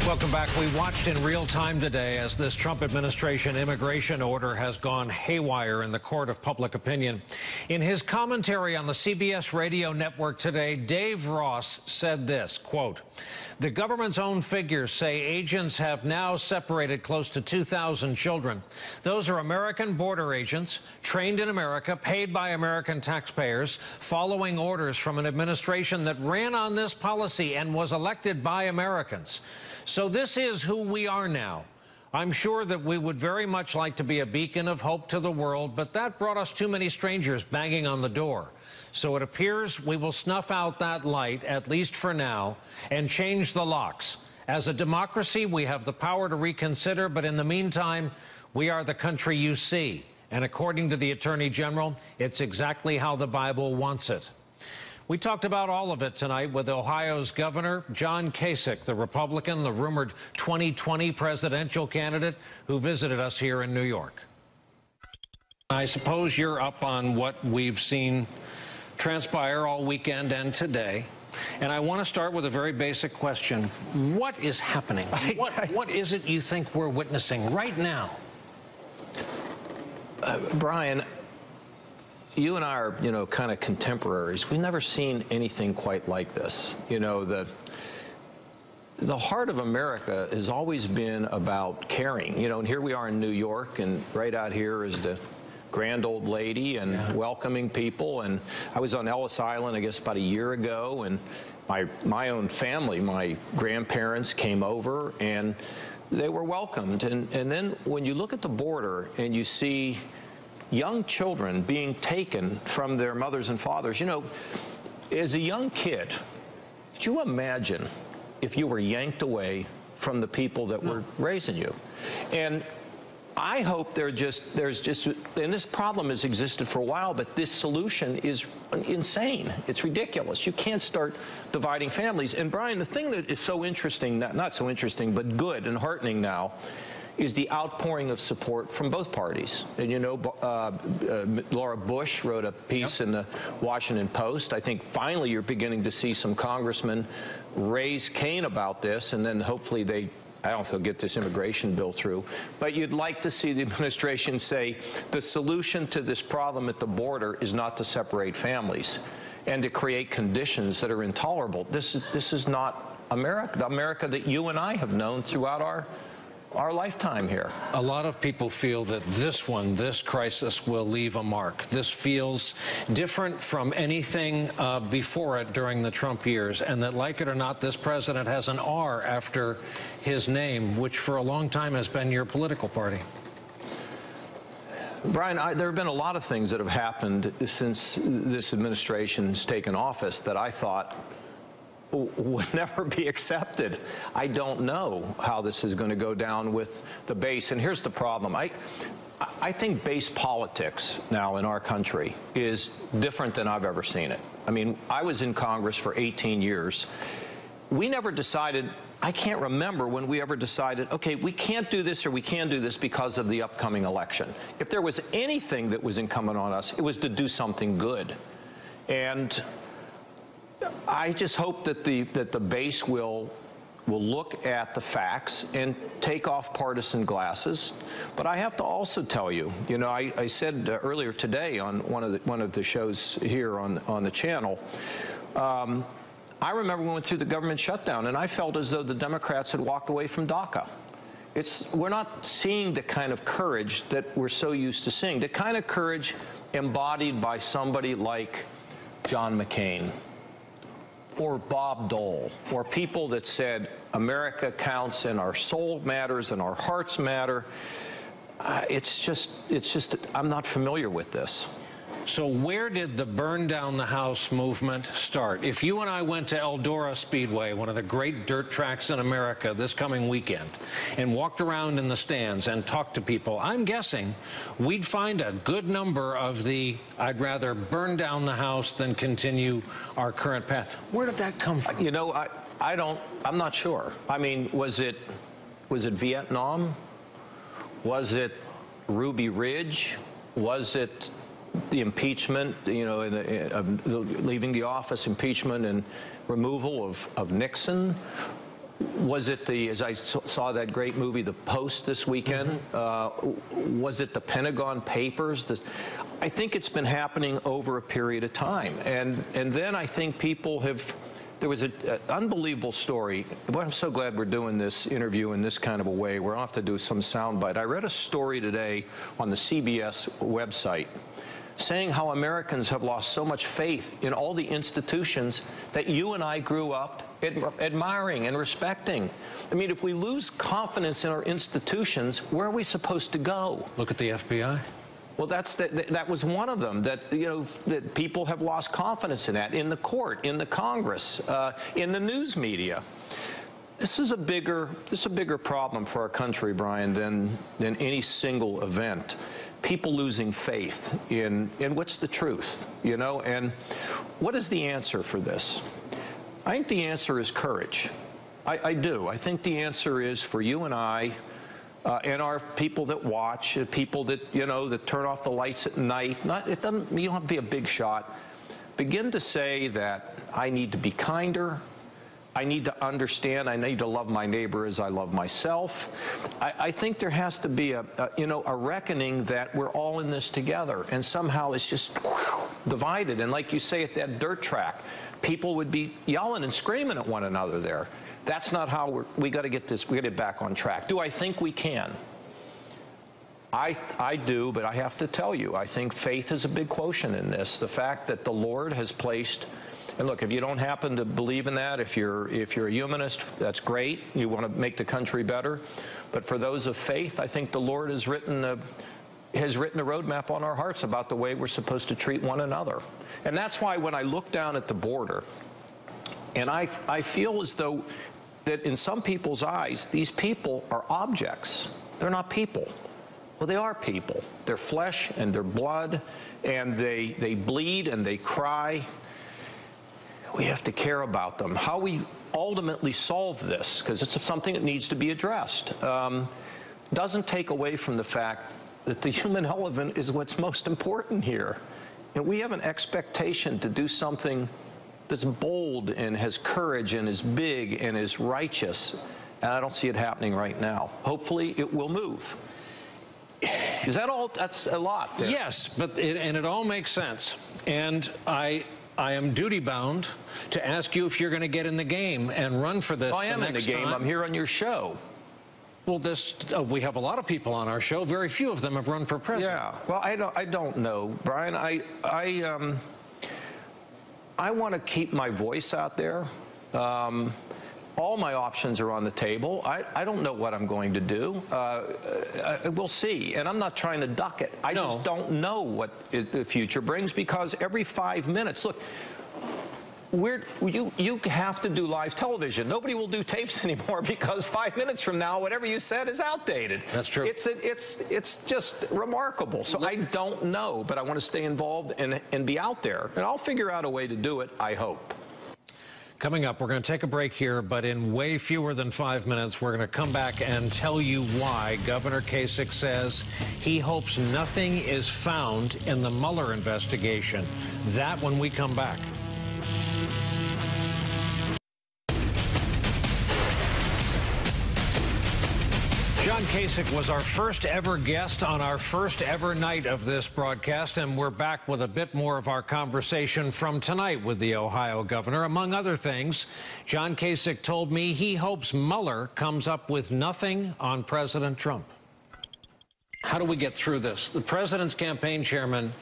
Welcome back. We watched in real time today as this Trump administration immigration order has gone haywire in the court of public opinion. In his commentary on the CBS radio network today, Dave Ross said this, quote, "The government's own figures say agents have now separated close to 2,000 children. Those are American border agents, trained in America, paid by American taxpayers, following orders from an administration that ran on this policy and was elected by Americans. So this is who we are now. I'm sure that we would very much like to be a beacon of hope to the world, but that brought us too many strangers banging on the door. So it appears we will snuff out that light, at least for now, and change the locks. As a democracy, we have the power to reconsider, but in the meantime, we are the country you see. And according to the Attorney General, it's exactly how the Bible wants it." We talked about all of it tonight with Ohio's Governor John Kasich, the Republican, the rumored 2020 presidential candidate who visited us here in New York. I suppose you're up on what we've seen transpire all weekend and today. And I want to start with a very basic question. What is happening? What is it you think we're witnessing right now? Brian, you and I are, kind of contemporaries. We've never seen anything quite like this. The heart of America has always been about caring. And here we are in New York, and right out here is the grand old lady and welcoming people. And I was on Ellis Island, I guess, about a year ago, and my own family, my grandparents came over, and they were welcomed. And then when you look at the border and you see young children being taken from their mothers and fathers. As a young kid, could you imagine if you were yanked away from the people that were raising you? And I hope and this problem has existed for a while, but this solution is insane. It's ridiculous. You can't start dividing families. And Brian, the thing that is so interesting, not so interesting, but good and heartening now, is the outpouring of support from both parties. And Laura Bush wrote a piece in the Washington Post. I think finally you're beginning to see some congressmen raise Cain about this, and then hopefully I don't know if they'll get this immigration bill through, but you'd like to see the administration say the solution to this problem at the border is not to separate families and to create conditions that are intolerable. This is not America, the America that you and I have known throughout our lifetime here. A lot of people feel that this crisis will leave a mark. This feels different from anything before it during the Trump years, and that, like it or not, this president has an R after his name, which for a long time has been your political party. Brian, there have been a lot of things that have happened since this administration's taken office that I thought would never be accepted. I don't know how this is going to go down with the base. And here's the problem. I think base politics now in our country is different than I've ever seen it. I mean, I was in Congress for 18 years. We never decided, I can't remember when we ever decided, okay, we can't do this or we can do this because of the upcoming election. If there was anything that was incumbent on us, it was to do something good. And I just hope that the base will look at the facts and take off partisan glasses. But I have to also tell you, I said earlier today on one of the shows here on the channel, I remember we went through the government shutdown, and I felt as though the Democrats had walked away from DACA. We're not seeing the kind of courage that we're so used to seeing, the kind of courage embodied by somebody like John McCain or Bob Dole, or people that said America counts and our soul matters and our hearts matter. It's just I'm not familiar with this. So where did the burn down the house movement start? If you and I went to Eldora Speedway, one of the great dirt tracks in America, this coming weekend, and walked around in the stands and talked to people, I'm guessing we'd find a good number of the, I'd rather burn down the house than continue our current path. Where did that come from? I'm not sure. I mean, was it Vietnam? Was it Ruby Ridge? Was it the impeachment, leaving the office, impeachment and removal of Nixon? Was it as I saw that great movie, The Post, this weekend? Was it the Pentagon Papers? I think it's been happening over a period of time. And then I think people have, there was an unbelievable story. Well, I'm so glad we're doing this interview in this kind of a way. We're off to do some soundbite. I read a story today on the CBS website saying how Americans have lost so much faith in all the institutions that you and I grew up admiring and respecting. I mean, if we lose confidence in our institutions, where are we supposed to go? Look at the FBI. Well, that was one of them, that, you know, that people have lost confidence in that, in the court, in the Congress, in the news media. This is a bigger problem for our country, Brian, than any single event. People losing faith in what's the truth, you know? And what is the answer for this? I think the answer is courage. I do. I think the answer is for you and I, and our people that watch, people that, you know, that turn off the lights at night. You don't have to be a big shot. Begin to say that I need to be kinder. I need to understand. I need to love my neighbor as I love myself. I think there has to be a reckoning that we're all in this together, and somehow it's just divided. And like you say, at that dirt track, people would be yelling and screaming at one another there. That's not how we got to get this. We got to get back on track. Do I think we can? I do, but I have to tell you, I think faith is a big quotient in this. The fact that the Lord has placed. And look, if you don't happen to believe in that, if you're a humanist, that's great. You want to make the country better. But for those of faith, I think the Lord has written a roadmap on our hearts about the way we're supposed to treat one another. And that's why when I look down at the border, and I feel as though that in some people's eyes, these people are objects. They're not people. Well, they are people. They're flesh and they're blood, and they bleed and they cry. We have to care about them. How we ultimately solve this, because it's something that needs to be addressed, doesn't take away from the fact that the human element is what's most important here. And we have an expectation to do something that's bold and has courage and is big and is righteous. And I don't see it happening right now. Hopefully it will move. Is that all? That's a lot there. Yes, but it all makes sense. And I am duty-bound to ask you if you're going to get in the game and run for this. I am in the game. I'm here on your show. Well, we have a lot of people on our show. Very few of them have run for president. Yeah. Well, I don't know, Brian. I want to keep my voice out there. All my options are on the table. I don't know what I'm going to do. We'll see. And I'm not trying to duck it. I just don't know what the future brings, because every 5 minutes, look, you have to do live television. Nobody will do tapes anymore, because 5 minutes from now, whatever you said is outdated. That's true. It's just remarkable. So I don't know, but I want to stay involved and be out there. And I'll figure out a way to do it, I hope. Coming up, we're going to take a break here, but in way fewer than 5 minutes, we're going to come back and tell you why Governor Kasich says he hopes nothing is found in the Mueller investigation. That when we come back. John Kasich was our first ever guest on our first ever night of this broadcast, and we're back with a bit more of our conversation from tonight with the Ohio governor. Among other things, John Kasich told me he hopes Mueller comes up with nothing on President Trump. How do we get through this? The president's campaign chairman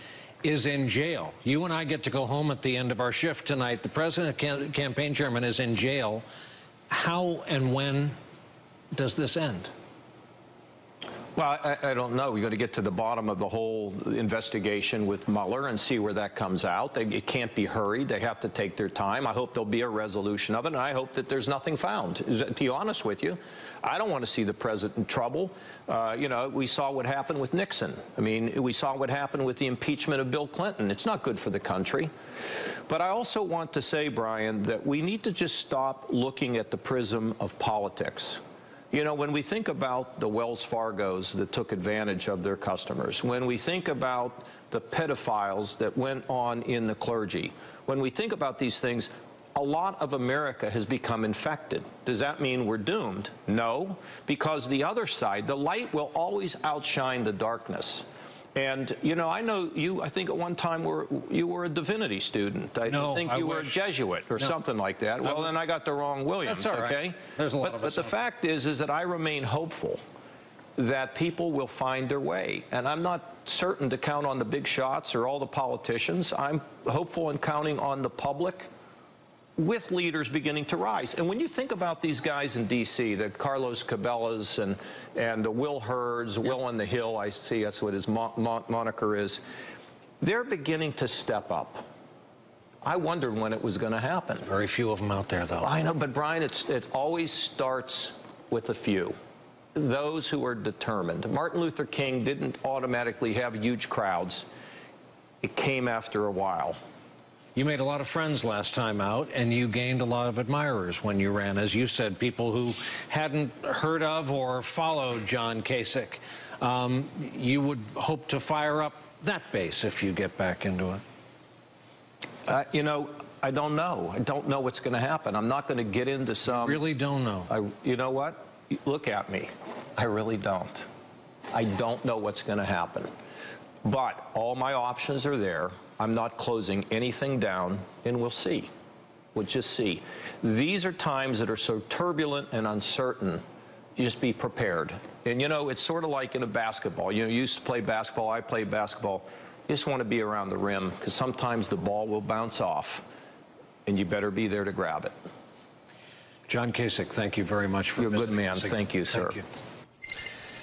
is in jail. You and I get to go home at the end of our shift tonight. The president's campaign chairman is in jail. How and when does this end? Well, I don't know. We've got to get to the bottom of the whole investigation with Mueller and see where that comes out. It can't be hurried. They have to take their time. I hope there'll be a resolution of it, and I hope that there's nothing found. To be honest with you, I don't want to see the president in trouble. You know, we saw what happened with Nixon. I mean, we saw what happened with the impeachment of Bill Clinton. It's not good for the country. But I also want to say, Brian, that we need to just stop looking at the prism of politics. You know, when we think about the Wells Fargos that took advantage of their customers, when we think about the pedophiles that went on in the clergy, when we think about these things, a lot of America has become infected. Does that mean we're doomed? No, because the other side, the light will always outshine the darkness. And, you know you, I think at one time you were a divinity student. I think you were a Jesuit or something like that. Well, then I got the wrong Williams, That's all right. okay? There's a lot of us. But the fact is that I remain hopeful that people will find their way. And I'm not certain to count on the big shots or all the politicians. I'm hopeful and counting on the public with leaders beginning to rise. And when you think about these guys in D.C., the Carlos Cabellas and the Will Hurds, Will on the Hill, I see that's what his moniker is, they're beginning to step up. I wondered when it was going to happen. Very few of them out there, though. I know, but Brian, it always starts with a few. Those who are determined. Martin Luther King didn't automatically have huge crowds. It came after a while. You made a lot of friends last time out, and you gained a lot of admirers when you ran, as you said, people who hadn't heard of or followed John Kasich. You would hope to fire up that base if you get back into it. You know, I don't know. I don't know what's going to happen. I'm not going to get into some... Really don't know. You know what? Look at me. I really don't. I don't know what's going to happen. But all my options are there. I'm not closing anything down, and we'll see. We'll just see. These are times that are so turbulent and uncertain. You just be prepared. And, you know, it's sort of like in a basketball. You know, you used to play basketball. I played basketball. You just want to be around the rim because sometimes the ball will bounce off, and you better be there to grab it. John Kasich, thank you very much for visiting. You're a good man. Thank you, sir. Thank you.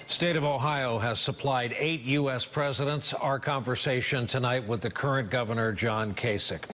State of Ohio has supplied 8 U.S. presidents. Our conversation tonight with the current governor, John Kasich.